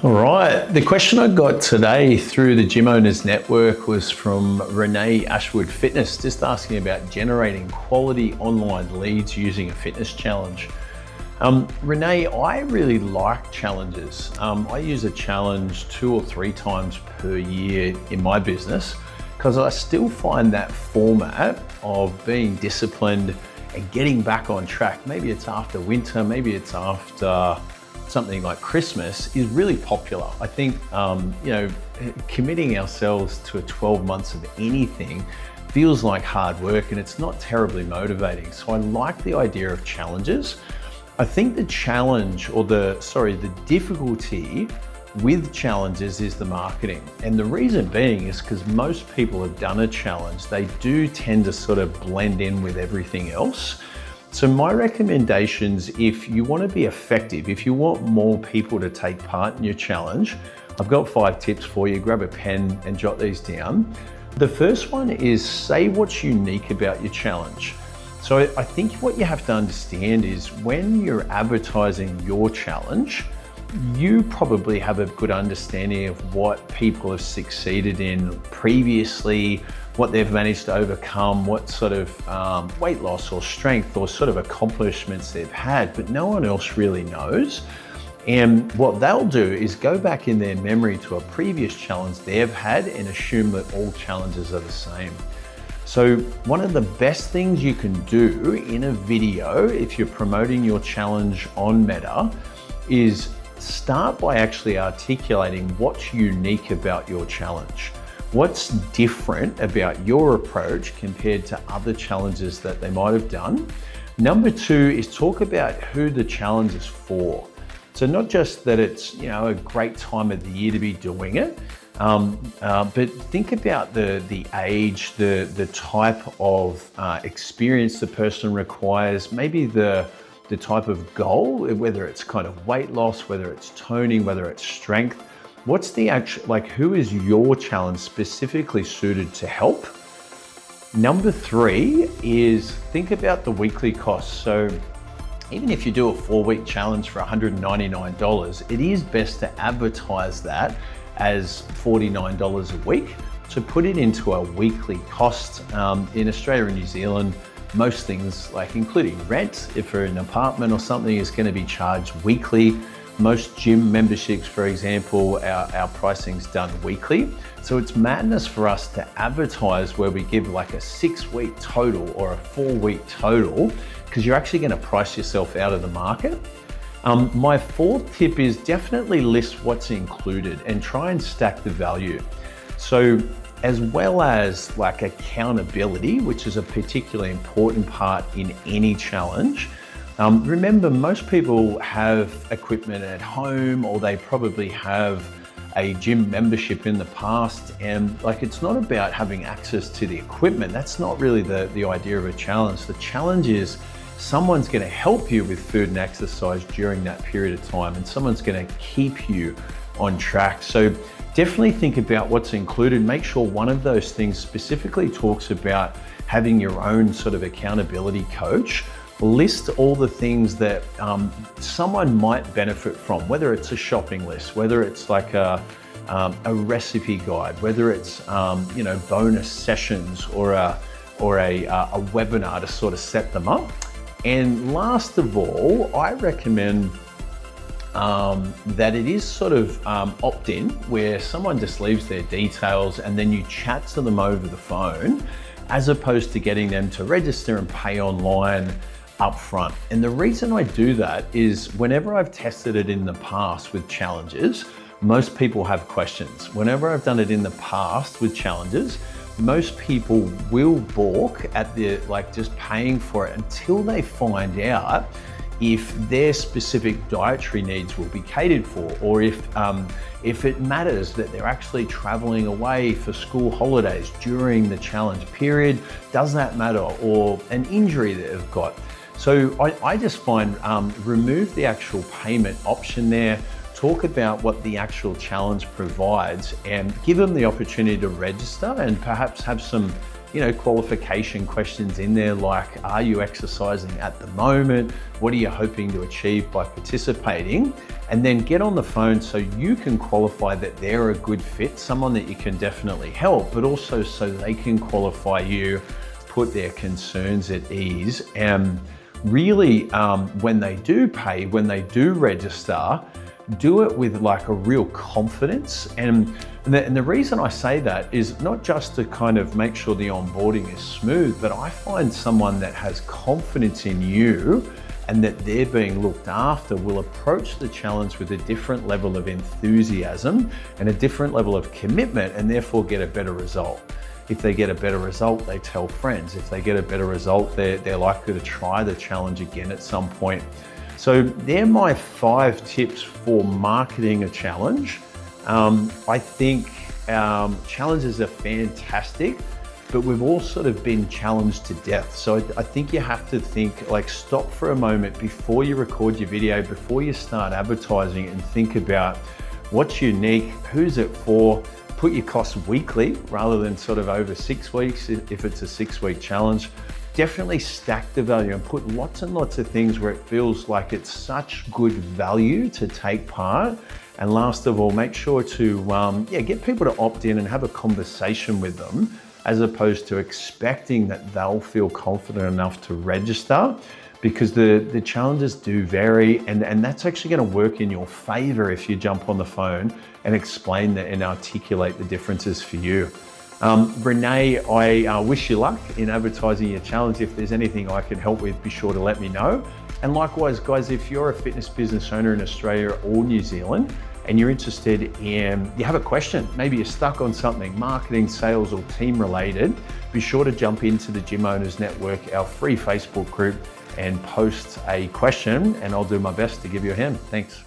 All right, the question I got today through the Gym Owners Network was from Renee Ashwood Fitness, just asking about generating quality online leads using a fitness challenge. Renee, I really like challenges. I use a challenge 2 or 3 times per year in my business because I still find that format of being disciplined and getting back on track. Maybe it's after winter, maybe it's after something like Christmas, is really popular. I think, committing ourselves to 12 months of anything feels like hard work and it's not terribly motivating. So I like the idea of challenges. I think the challenge or the difficulty with challenges is the marketing. And the reason being is because most people have done a challenge, they do tend to sort of blend in with everything else. So my recommendations, if you want to be effective, if you want more people to take part in your challenge, I've got 5 tips for you. Grab a pen and jot these down. The first one is say what's unique about your challenge. So I think what you have to understand is when you're advertising your challenge, you probably have a good understanding of what people have succeeded in previously, what they've managed to overcome, what sort of weight loss or strength or sort of accomplishments they've had, but no one else really knows. And what they'll do is go back in their memory to a previous challenge they've had and assume that all challenges are the same. So one of the best things you can do in a video, if you're promoting your challenge on Meta, is start by actually articulating what's unique about your challenge. What's different about your approach compared to other challenges that they might have done? Number 2 is talk about who the challenge is for. So not just that it's a great time of the year to be doing it, but think about the age, the type of experience the person requires, maybe the type of goal, whether it's kind of weight loss, whether it's toning, whether it's strength. What's the actual, who is your challenge specifically suited to help? Number 3 is think about the weekly costs. So even if you do a 4-week challenge for $199, it is best to advertise that as $49 a week. So put it into a weekly cost. In Australia and New Zealand, most things, including rent, if you're in an apartment or something, is going to be charged weekly. Most gym memberships, for example, our pricing's done weekly. So it's madness for us to advertise where we give a 6-week total or a 4-week total, because you're actually going to price yourself out of the market. My 4th tip is definitely list what's included and try and stack the value. So as well as accountability, which is a particularly important part in any challenge. Remember, most people have equipment at home, or they probably have a gym membership in the past, and it's not about having access to the equipment. That's not really the idea of a challenge. The challenge is someone's going to help you with food and exercise during that period of time, and someone's going to keep you on track. So definitely think about what's included. Make sure one of those things specifically talks about having your own sort of accountability coach. List all the things that someone might benefit from, whether it's a shopping list, whether it's a recipe guide, whether it's bonus sessions or a webinar to sort of set them up. And last of all, I recommend that it is sort of opt-in, where someone just leaves their details and then you chat to them over the phone, as opposed to getting them to register and pay online upfront. And the reason I do that is whenever I've tested it in the past with challenges, most people have questions. Whenever I've done it in the past with challenges, most people will balk at the just paying for it until they find out if their specific dietary needs will be catered for, or if it matters that they're actually traveling away for school holidays during the challenge period. Does that matter? Or an injury that they've got. So I just find remove the actual payment option there, talk about what the actual challenge provides, and give them the opportunity to register and perhaps have some qualification questions in there like, are you exercising at the moment? What are you hoping to achieve by participating? And then get on the phone so you can qualify that they're a good fit, someone that you can definitely help, but also so they can qualify you, put their concerns at ease. And really, when they do pay, when they do register, do it with like a real confidence. And the reason I say that is not just to kind of make sure the onboarding is smooth, but I find someone that has confidence in you and that they're being looked after will approach the challenge with a different level of enthusiasm and a different level of commitment, and therefore get a better result. If they get a better result, they tell friends. If they get a better result, they're likely to try the challenge again at some point. So they're my 5 tips for marketing a challenge. I think challenges are fantastic, but we've all sort of been challenged to death. So I think you have to think, like, stop for a moment before you record your video, before you start advertising, and think about what's unique, who's it for. Put your costs weekly rather than sort of over 6 weeks if it's a 6-week challenge. Definitely stack the value and put lots and lots of things where it feels like it's such good value to take part. And last of all, make sure to get people to opt in and have a conversation with them, as opposed to expecting that they'll feel confident enough to register, because the challenges do vary, and that's actually going to work in your favor if you jump on the phone and explain that and articulate the differences for you. Renee, I wish you luck in advertising your challenge. If there's anything I can help with, be sure to let me know. And likewise, guys, if you're a fitness business owner in Australia or New Zealand and you're interested in, you have a question, maybe you're stuck on something, marketing, sales, or team related, be sure to jump into the Gym Owners Network, our free Facebook group, and post a question, and I'll do my best to give you a hand. Thanks.